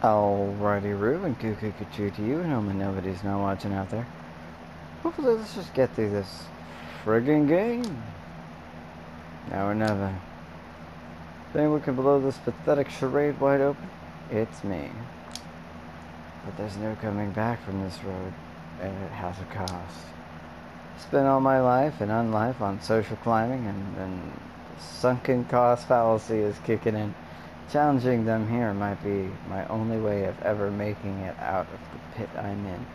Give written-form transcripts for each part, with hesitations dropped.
Alrighty, Roo, and cuckoo to you, and hoping nobody's not watching out there. Hopefully, let's just get through this friggin' game. Now or never. If anyone can blow this pathetic charade wide open, it's me. But there's no coming back from this road, and it has a cost. Spent all my life and unlife on social climbing, and then the sunken cost fallacy is kicking in. Challenging them here might be my only way of ever making it out of the pit I'm in.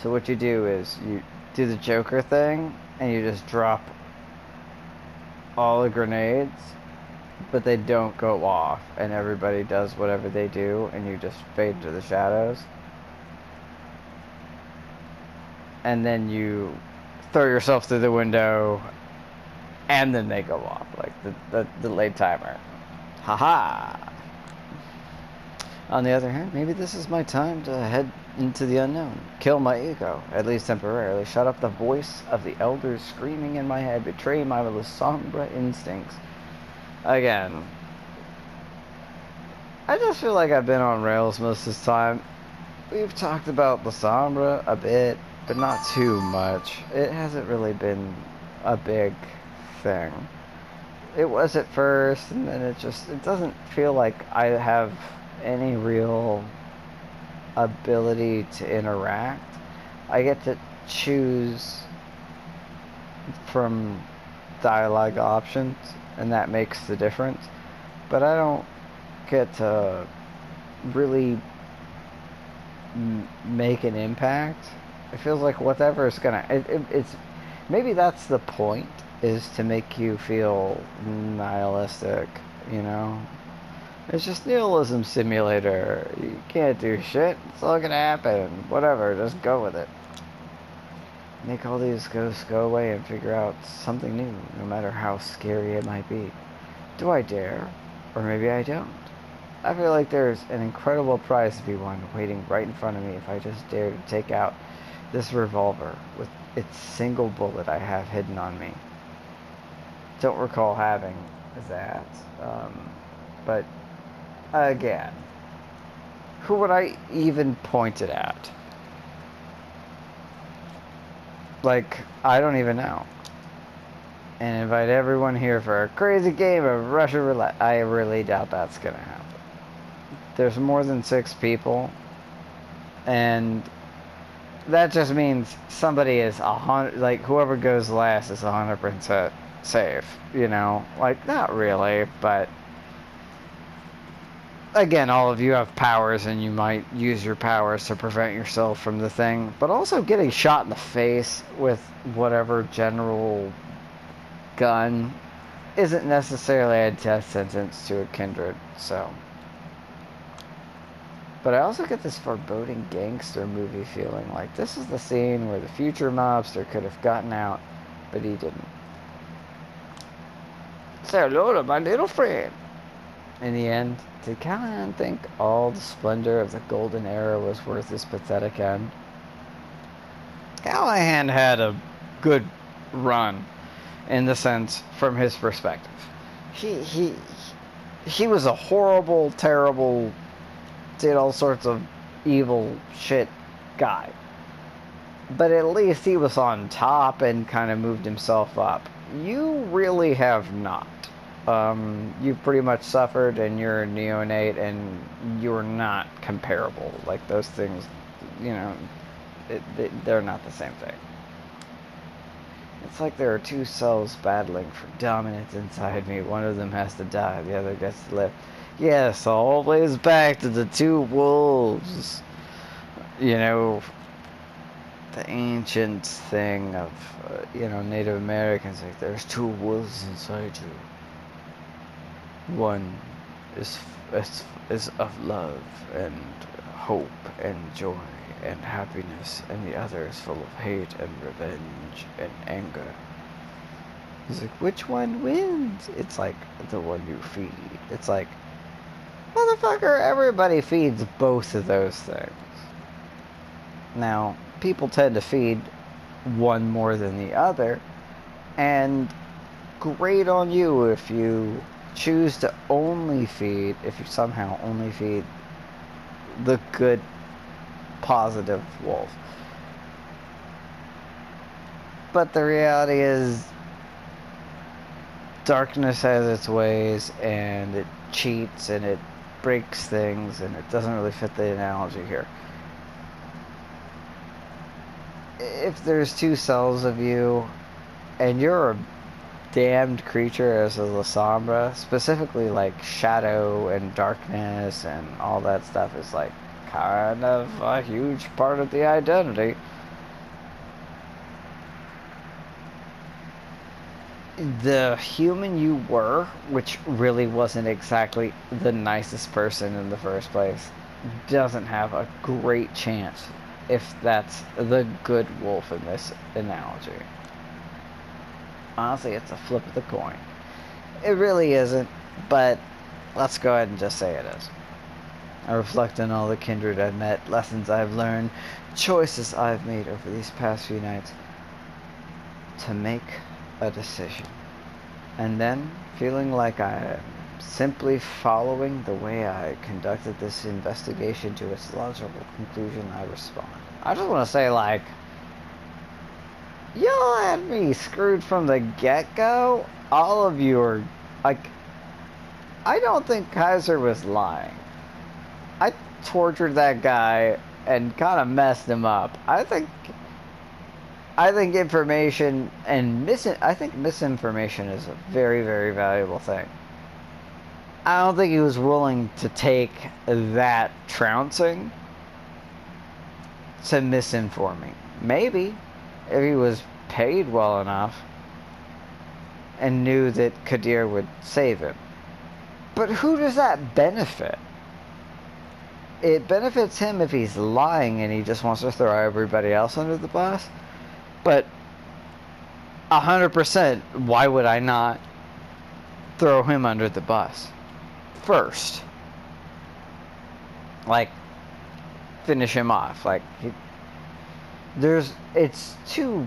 So what you do is you do the Joker thing, and you just drop all the grenades, but they don't go off, and everybody does whatever they do, and you just fade to the shadows. And then you throw yourself through the window, and then they go off, like the delayed timer. Haha! On the other hand, maybe this is my time to head into the unknown. Kill my ego, at least temporarily. Shut up the voice of the elders screaming in my head. Betray my Sombra instincts. Again, I just feel like I've been on rails most of this time. We've talked about the Sombra a bit, but not too much. It hasn't really been a big thing. It was at first, and then it doesn't feel like I have any real ability to interact. I get to choose from dialogue options, and that makes the difference. But I don't get to really make an impact. It feels like whatever is gonna. It's maybe that's the point, is to make you feel nihilistic, you know? It's just nihilism simulator. You can't do shit. It's all gonna happen. Whatever, just go with it. Make all these ghosts go away and figure out something new, no matter how scary it might be. Do I dare? Or maybe I don't. I feel like there's an incredible prize to be won waiting right in front of me if I just dare to take out this revolver with its single bullet I have hidden on me. Don't recall having that. But again, who would I even point it at? Like, I don't even know. And invite everyone here for a crazy game of Russian roulette. I really doubt that's gonna happen. There's more than 6 people, and that just means somebody is 100. Like, whoever goes last is 100% safe. You know, like, not really, but again, all of you have powers, and you might use your powers to prevent yourself from the thing. But also getting shot in the face with whatever general gun isn't necessarily a death sentence to a kindred, so. But I also get this foreboding gangster movie feeling, like this is the scene where the future mobster could have gotten out, but he didn't. Say hello to my little friend. In the end, did Callahan think all the splendor of the golden era was worth his pathetic end? Callahan had a good run, in the sense, from his perspective. He was a horrible, terrible, did all sorts of evil shit guy. But at least he was on top and kind of moved himself up. You really have not. You pretty much suffered, and you're a neonate, and you're not comparable. Like, those things, you know, they're not the same thing. It's like there are 2 cells battling for dominance inside me. One of them has to die, the other gets to live. Yes, always back to the 2 wolves. You know, the ancient thing of, Native Americans. Like, there's 2 wolves inside you. One is of love and hope and joy and happiness, and the other is full of hate and revenge and anger. He's like, which one wins? It's like, the one you feed. It's like, motherfucker, everybody feeds both of those things. Now, people tend to feed one more than the other, and great on you if you choose to only feed, if you somehow only feed the good, positive wolf. But the reality is, darkness has its ways, and it cheats, and it breaks things, and it doesn't really fit the analogy here. If there's two cells of you, and you're a damned creature as a La Sombra, specifically like shadow and darkness and all that stuff is like kind of a huge part of the identity. The human you were, which really wasn't exactly the nicest person in the first place, doesn't have a great chance if that's the good wolf in this analogy. Honestly, it's a flip of the coin. It really isn't, but let's go ahead and just say it is. I reflect on all the kindred I've met, lessons I've learned, choices I've made over these past few nights to make a decision. And then, feeling like I am simply following the way I conducted this investigation to its logical conclusion, I respond. I just want to say, like, y'all had me screwed from the get-go. All of you are, like, I don't think Kaiser was lying. I tortured that guy and kind of messed him up. I think information and I think misinformation is a very, very valuable thing. I don't think he was willing to take that trouncing to misinform me. Maybe if he was paid well enough and knew that Kadir would save him. But who does that benefit? It benefits him if he's lying and he just wants to throw everybody else under the bus. But 100%, why would I not throw him under the bus first? Like, finish him off. Like, it's too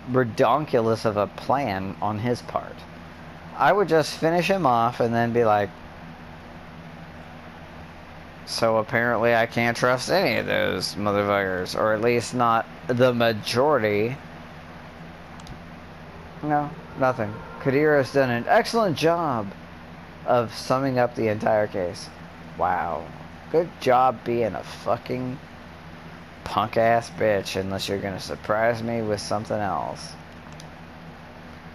redonkulous of a plan on his part. I would just finish him off and then be like, so apparently I can't trust any of those motherfuckers, or at least not the majority. No, nothing. Kadir has done an excellent job of summing up the entire case. Wow. Good job being a fucking punk-ass bitch, unless you're gonna surprise me with something else.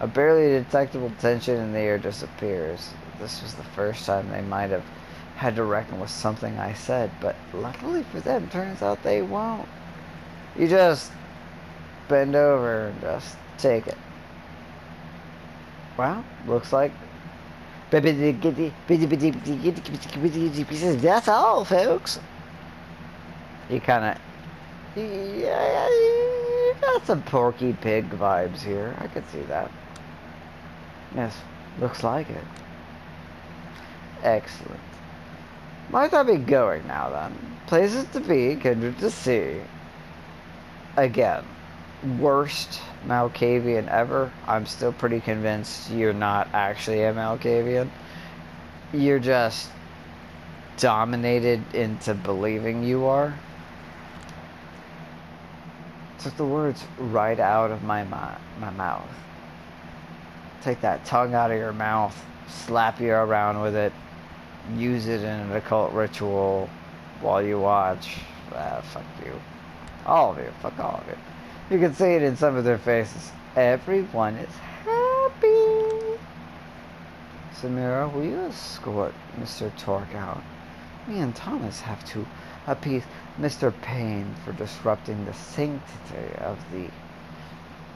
A barely detectable tension in the air disappears. This was the first time they might have had to reckon with something I said, but luckily for them, turns out they won't. You just bend over and just take it. Well, looks like that's all, folks. You kind of, yeah, you got some Porky Pig vibes here. I could see that. Yes, looks like it. Excellent. Might I be going now then? Places to be, kindred to see. Again, worst Malkavian ever. I'm still pretty convinced you're not actually a Malkavian. You're just dominated into believing you are. Took the words right out of my mouth. Take that tongue out of your mouth, slap you around with it, use it in an occult ritual while you watch. Fuck you. All of you. Fuck all of you. You can see it in some of their faces. Everyone is happy. Samira, will you escort Mr. Torque out? Me and Thomas have to appease Mr. Payne for disrupting the sanctity of the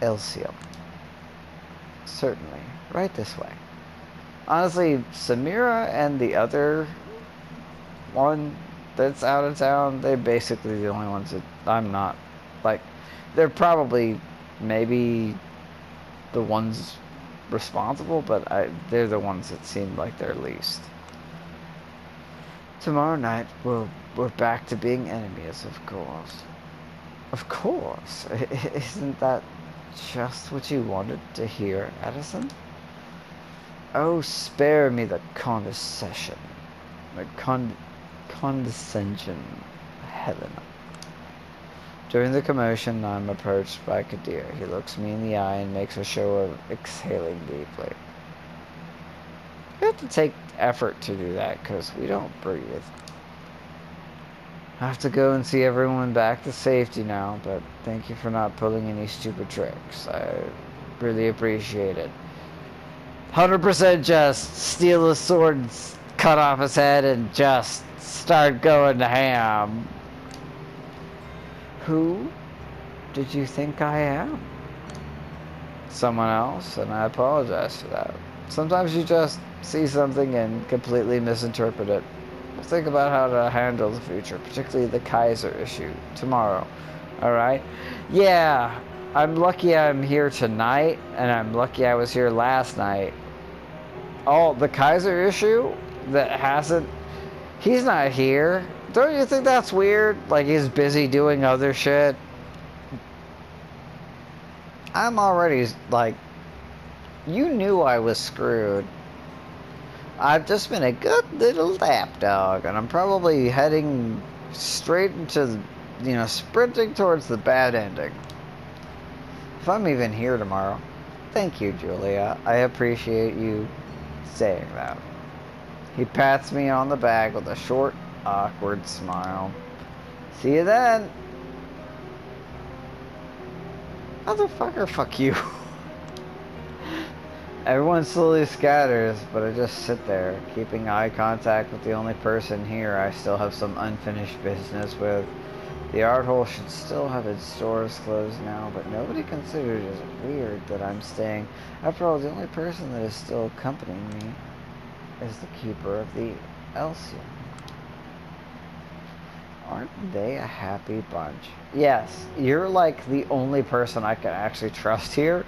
Elysium. Certainly. Right this way. Honestly, Samira and the other one that's out of town, they're basically the only ones that I'm not, like, they're probably maybe the ones responsible, but they're the ones that seem like they're least. Tomorrow night, we're back to being enemies, of course. Of course. Isn't that just what you wanted to hear, Edison? Oh, spare me the condescension. The condescension, Helena. During the commotion, I'm approached by Kadir. He looks me in the eye and makes a show of exhaling deeply. We have to take effort to do that because we don't breathe. I have to go and see everyone back to safety now, but thank you for not pulling any stupid tricks. I really appreciate it. 100% just steal his sword, cut off his head, and just start going to ham. Who did you think I am? Someone else, and I apologize for that. Sometimes you just see something and completely misinterpret it. We'll think about how to handle the future, particularly the Kaiser issue, tomorrow. Alright? Yeah, I'm lucky I'm here tonight, and I'm lucky I was here last night. Oh, the Kaiser issue that hasn't... He's not here. Don't you think that's weird? Like, he's busy doing other shit. I'm already, like... You knew I was screwed. I've just been a good little lapdog, and I'm probably heading straight into, you know, sprinting towards the bad ending. If I'm even here tomorrow. Thank you, Julia. I appreciate you saying that. He pats me on the back with a short, awkward smile. See you then. Motherfucker, fuck you. Everyone slowly scatters, but I just sit there, keeping eye contact with the only person here I still have some unfinished business with. The art hole should still have its doors closed now, but nobody considers it weird that I'm staying. After all, the only person that is still accompanying me is the keeper of the Elysium. Aren't they a happy bunch? Yes, you're like the only person I can actually trust here.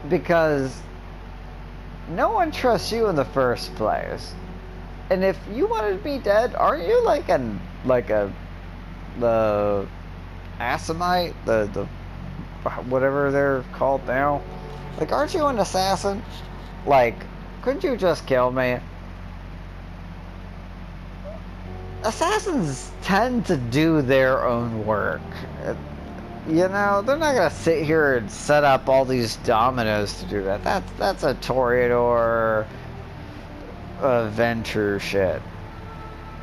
Because no one trusts you in the first place. And if you wanted me dead, aren't you like the Assamite, the whatever they're called now? Like, aren't you an assassin? Like, couldn't you just kill me? Assassins tend to do their own work. You know, they're not gonna sit here and set up all these dominoes to do that. That's a Toreador Venture shit.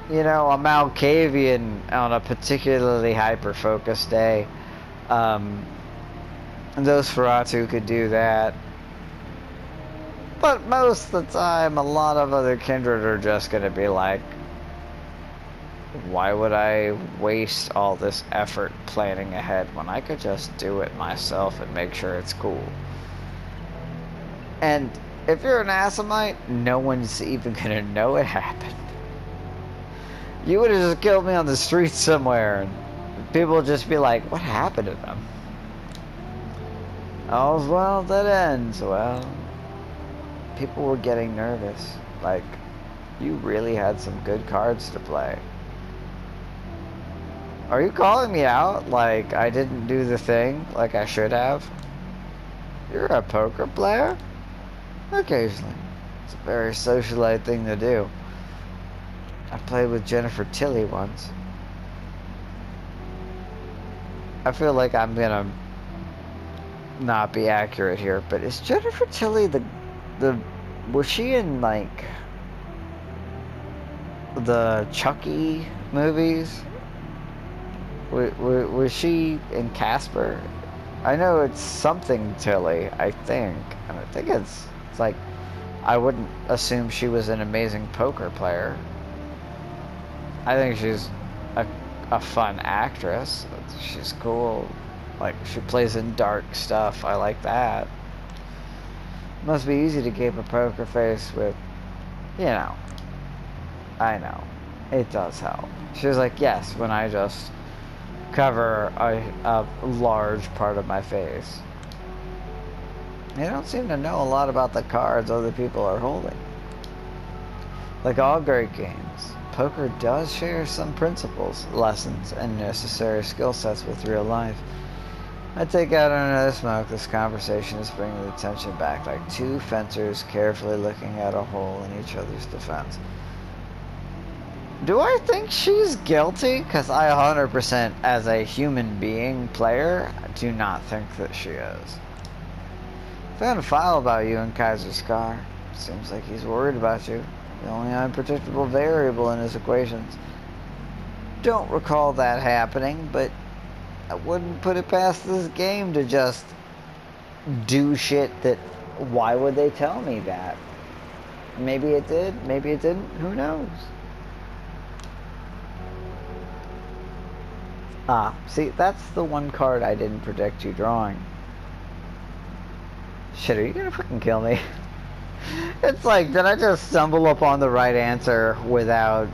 You know, a Malkavian on a particularly hyper-focused day. Those Feratu could do that. But most of the time, a lot of other kindred are just gonna be like, why would I waste all this effort planning ahead when I could just do it myself and make sure it's cool? And if you're an Assamite, no one's even gonna know it happened. You would have just killed me on the street somewhere, and people would just be like, what happened to them? All's well that ends well. People were getting nervous. Like, you really had some good cards to play. Are you calling me out like I didn't do the thing like I should have? You're a poker player? Occasionally. It's a very socialite thing to do. I played with Jennifer Tilly once. I feel like I'm gonna not be accurate here, but is Jennifer Tilly the was she in like the Chucky movies? Was she in Casper? I know it's something Tilly, I think. And I think it's like, I wouldn't assume she was an amazing poker player. I think she's a fun actress. She's cool. Like, she plays in dark stuff. I like that. Must be easy to keep a poker face with, you know. I know. It does help. She was like, yes, when I just cover a large part of my face. They don't seem to know a lot about the cards other people are holding. Like all great games, poker does share some principles, lessons, and necessary skill sets with real life. I take out another smoke. This conversation is bringing the tension back like two fencers carefully looking at a hole in each other's defense. Do I think she's guilty? Because I 100%, as a human being player, do not think that she is. Found a file about you in Kaiser's car. Seems like he's worried about you. The only unpredictable variable in his equations. Don't recall that happening, but I wouldn't put it past this game to just do shit that... Why would they tell me that? Maybe it did, maybe it didn't, who knows? Ah, see, that's the one card I didn't predict you drawing. Shit, are you gonna fucking kill me? It's like, did I just stumble upon the right answer without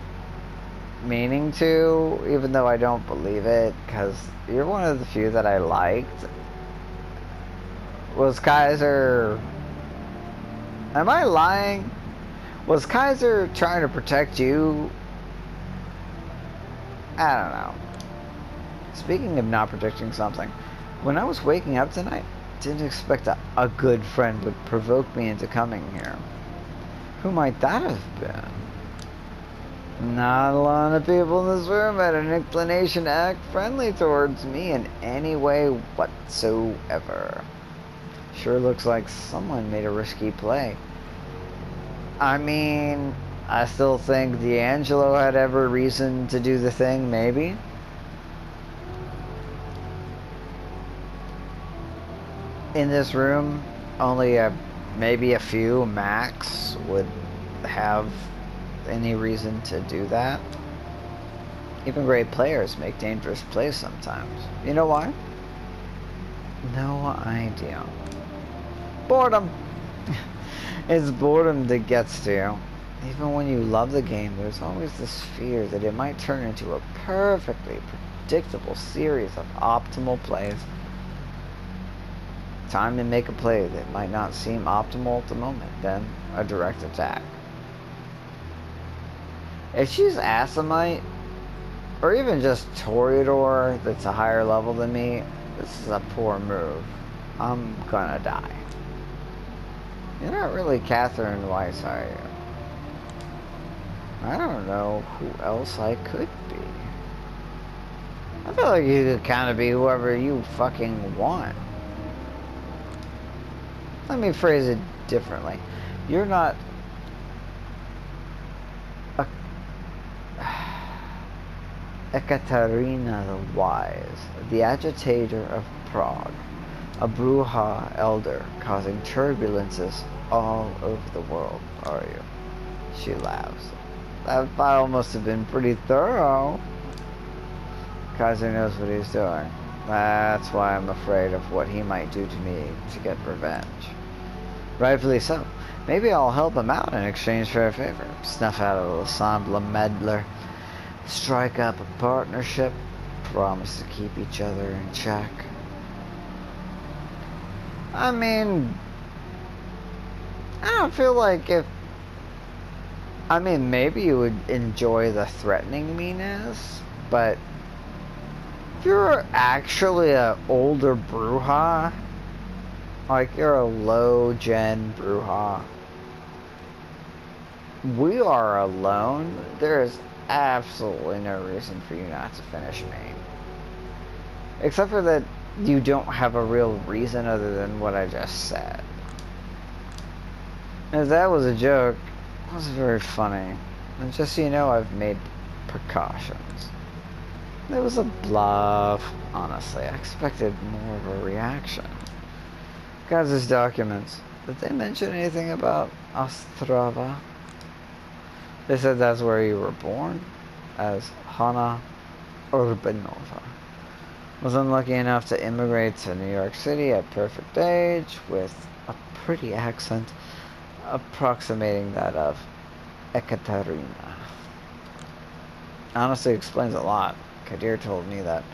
meaning to? Even though I don't believe it, because you're one of the few that I liked. Was Kaiser... Am I lying? Was Kaiser trying to protect you? I don't know. Speaking of not predicting something, when I was waking up tonight, didn't expect a good friend would provoke me into coming here. Who might that have been? Not a lot of people in this room had an inclination to act friendly towards me in any way whatsoever. Sure looks like someone made a risky play. I mean, I still think D'Angelo had every reason to do the thing, maybe. In this room, only maybe a few max would have any reason to do that. Even great players make dangerous plays sometimes. You know why? No idea. Boredom. It's boredom that gets to you. Even when you love the game, there's always this fear that it might turn into a perfectly predictable series of optimal plays. Time to make a play that might not seem optimal at the moment, then a direct attack. If she's Asimite, or even just Toreador that's a higher level than me, this is a poor move. I'm gonna die. You're not really Catherine Weiss, are you? I don't know who else I could be. I feel like you could kind of be whoever you fucking want. Let me phrase it differently. You're not a Ekaterina the Wise, the agitator of Prague, a Bruja elder causing turbulences all over the world, are you? She laughs. That file must have been pretty thorough. Kaiser knows what he's doing. That's why I'm afraid of what he might do to me to get revenge. Rightfully so. Maybe I'll help him out in exchange for a favor. Snuff out a ensemble meddler. Strike up a partnership. Promise to keep each other in check. I mean, I don't feel like if... I mean, maybe you would enjoy the threatening meanness, but if you're actually an older Bruja, like you're a low-gen Bruja, we are alone. There is absolutely no reason for you not to finish me. Except for that you don't have a real reason other than what I just said. If that was a joke, it wasn't very funny. And just so you know, I've made precautions. It was a bluff, honestly. I expected more of a reaction. Guys' documents. Did they mention anything about Ostrava? They said that's where you were born, as Hanna Urbanova. Was unlucky enough to immigrate to New York City at perfect age, with a pretty accent approximating that of Ekaterina. Honestly explains a lot. Kadir told me that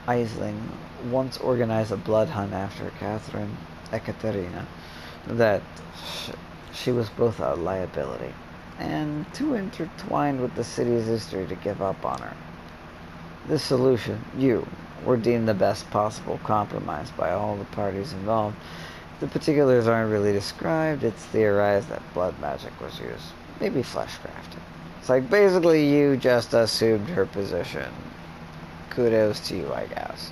Aisling once organized a blood hunt after Catherine Ekaterina, that she was both a liability and too intertwined with the city's history to give up on her. This solution, you, were deemed the best possible compromise by all the parties involved. The particulars aren't really described. It's theorized that blood magic was used. Maybe flesh crafted. It's like, basically, you just assumed her position. Kudos to you, I guess.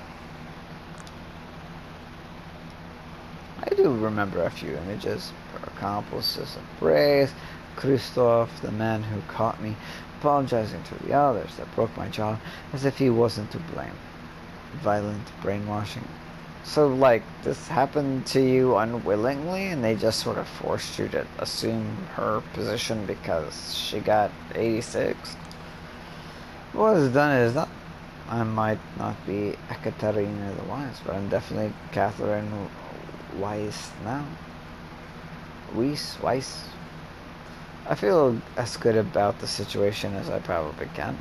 I do remember a few images. Her accomplices of Brace, Christoph, the man who caught me, apologizing to the others that broke my jaw, as if he wasn't to blame. Violent brainwashing. So, like, this happened to you unwillingly, and they just sort of forced you to assume her position because she got 86? What is done is done. I might not be Ekaterina the Wise, but I'm definitely Catherine Weiss now. Weiss. I feel as good about the situation as I probably can.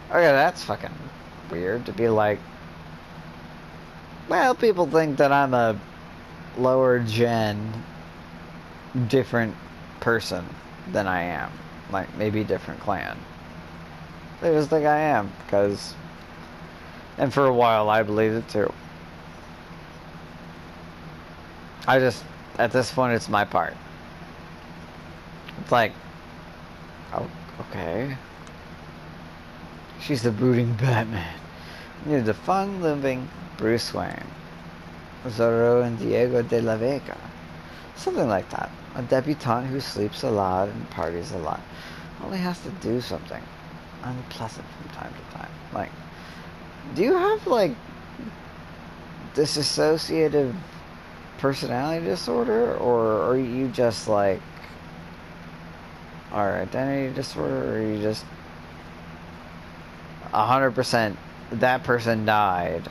Okay, that's fucking weird to be like, well, people think that I'm a lower gen, different person than I am. Like, maybe different clan. They just think I am, because... And for a while, I believed it too. I just... At this point, it's my part. It's like... Oh, okay. She's the brooding Batman. You're the fun-living Bruce Wayne. Zorro and Diego de la Vega. Something like that. A debutante who sleeps a lot and parties a lot. Only has to do something unpleasant from time to time. Like, do you have, like, dissociative personality disorder? Or are you just, like, or identity disorder? Or are you just 100% that person died,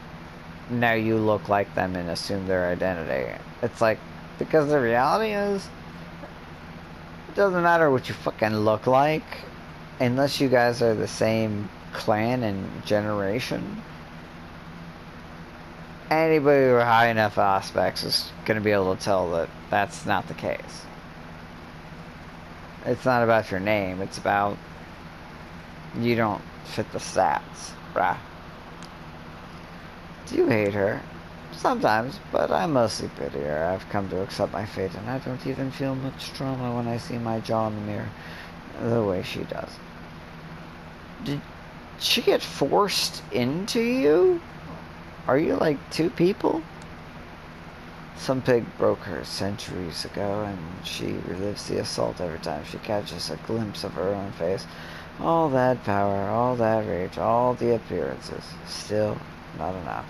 now you look like them and assume their identity? It's like, because the reality is, it doesn't matter what you fucking look like, unless you guys are the same clan and generation. Anybody with high enough aspects is going to be able to tell that that's not the case. It's not about your name, it's about you don't fit the stats, bruh. Do you hate her? Sometimes, but I mostly pity her. I've come to accept my fate, and I don't even feel much trauma when I see my jaw in the mirror the way she does. Did she get forced into you? Are you like two people? Some pig broke her centuries ago, and she relives the assault every time she catches a glimpse of her own face. All that power, all that rage, all the appearances. Still not enough.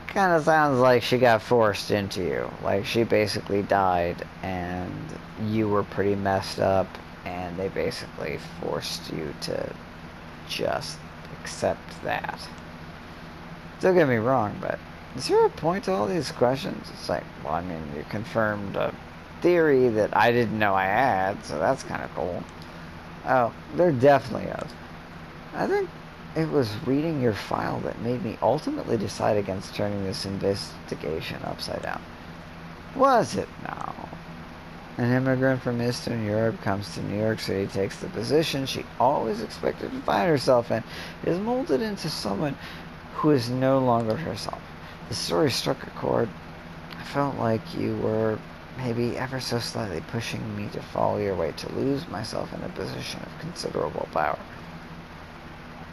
Kind of sounds like she got forced into you. Like she basically died and you were pretty messed up and they basically forced you to just accept that. Don't get me wrong, but is there a point to all these questions? It's like, well, I mean, you confirmed a theory that I didn't know I had, so that's kind of cool. Oh, there definitely is. I think it was reading your file that made me ultimately decide against turning this investigation upside down. Was it now? An immigrant from Eastern Europe comes to New York City, takes the position she always expected to find herself in, is molded into someone who is no longer herself. The story struck a chord. I felt like you were maybe ever so slightly pushing me to follow your way, to lose myself in a position of considerable power.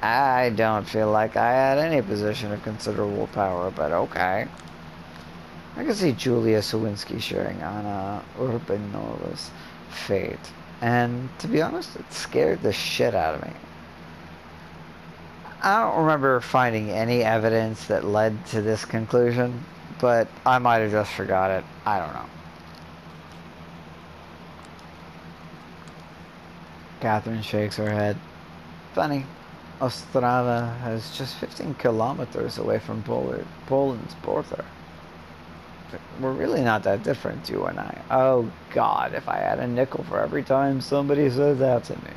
I don't feel like I had any position of considerable power, but okay. I can see Julia Sawinski sharing Anna Urbanova's fate, and to be honest, it scared the shit out of me. I don't remember finding any evidence that led to this conclusion, but I might have just forgot it. I don't know. Catherine shakes her head. Funny. Ostrava is just 15 kilometers away from Poland's border. We're really not that different, you and I. Oh God, if I had a nickel for every time somebody said that to me.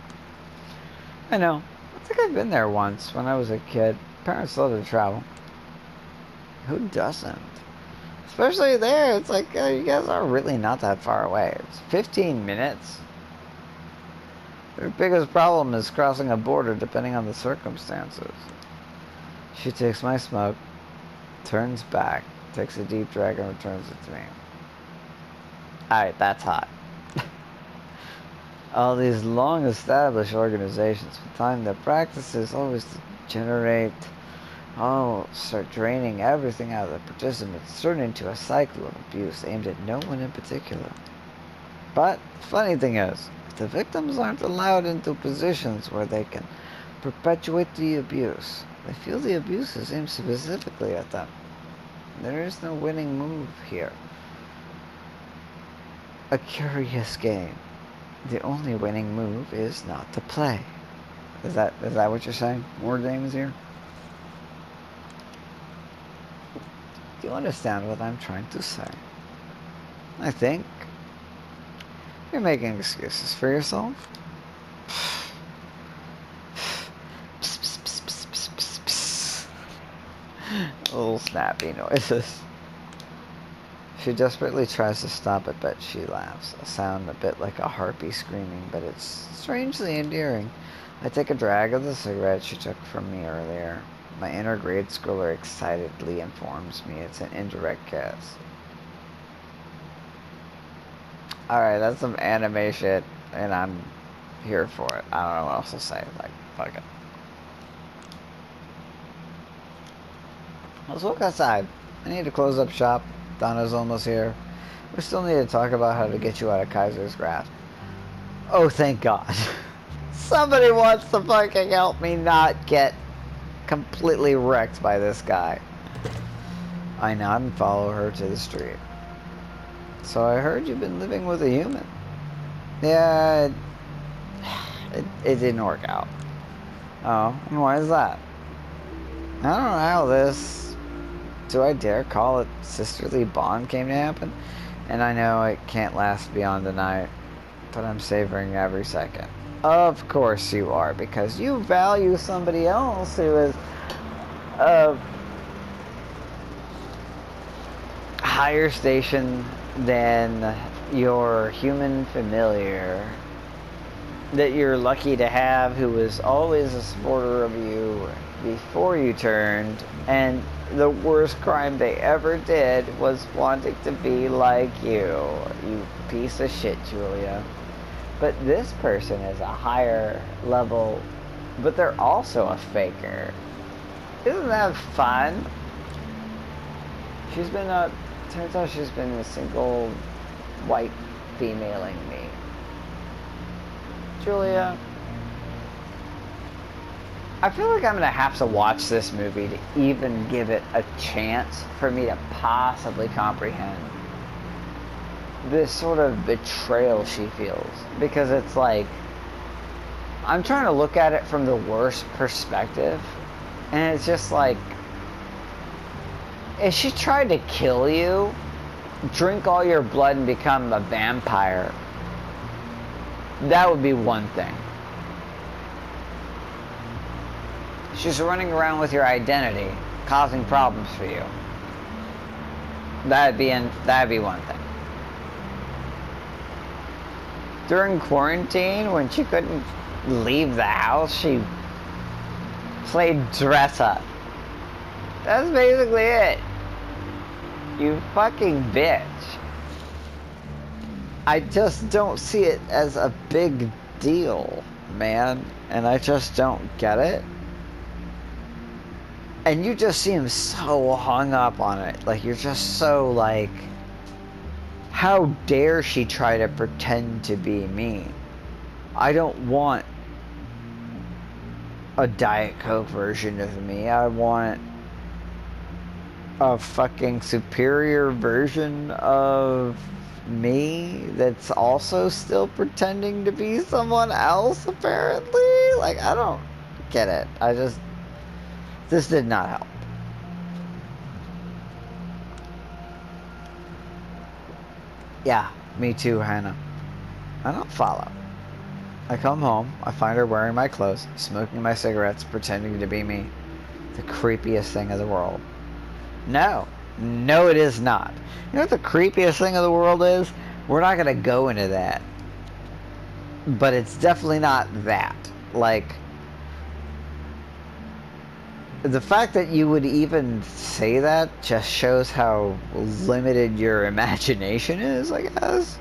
I know. I think I've been there once when I was a kid. Parents love to travel. Who doesn't? Especially there, it's like, you guys are really not that far away. It's 15 minutes. Their biggest problem is crossing a border depending on the circumstances. She takes my smoke, turns back, takes a deep drag and returns it to me. Alright, that's hot. All these long-established organizations find their practices always generate, start draining everything out of the participants, turn into a cycle of abuse aimed at no one in particular. But the funny thing is, the victims aren't allowed into positions where they can perpetuate the abuse. They feel the abuse is aimed specifically at them. There is no winning move here. A curious game. The only winning move is not to play. Is that what you're saying? More games here? Do you understand what I'm trying to say? I think you're making excuses for yourself. Little snappy noises. She desperately tries to stop it, but she laughs. A sound a bit like a harpy screaming, but it's strangely endearing. I take a drag of the cigarette she took from me earlier. My inner grade schooler excitedly informs me it's an indirect kiss. Alright, that's some anime shit, and I'm here for it. I don't know what else to say. Like, fuck it. Let's walk outside. I need to close up shop. Donna's almost here. We still need to talk about how to get you out of Kaiser's grasp. Oh, thank God. Somebody wants to fucking help me not get completely wrecked by this guy. I nod and follow her to the street. So I heard you've been living with a human. Yeah, it didn't work out. Oh, and why is that? I don't know how this... Do I dare call it sisterly bond came to happen? And I know it can't last beyond the night, but I'm savoring every second. Of course you are, because you value somebody else who is of higher station than your human familiar that you're lucky to have, who was always a supporter of you before you turned, and the worst crime they ever did was wanting to be like you. You piece of shit, Julia. But this person is a higher level, but they're also a faker. Isn't that fun? Turns out she's been a single white femaling me. Julia, I feel like I'm going to have to watch this movie to even give it a chance for me to possibly comprehend this sort of betrayal she feels. Because it's like, I'm trying to look at it from the worst perspective, and it's just like, if she tried to kill you, drink all your blood and become a vampire, that would be one thing. She's running around with your identity, causing problems for you. That'd be one thing. During quarantine, when she couldn't leave the house, she played dress up. That's basically it. You fucking bitch. I just don't see it as a big deal, man. And I just don't get it. And you just seem so hung up on it. Like, you're just so like, how dare she try to pretend to be me? I don't want a Diet Coke version of me. I want a fucking superior version of me that's also still pretending to be someone else, apparently. Like, I don't get it. This did not help. Yeah, me too, Hannah. I don't follow. I come home, I find her wearing my clothes, smoking my cigarettes, pretending to be me. The creepiest thing in the world. No, it is not. You know what the creepiest thing in the world is? We're not gonna go into that. But it's definitely not that. Like, the fact that you would even say that just shows how limited your imagination is, I guess.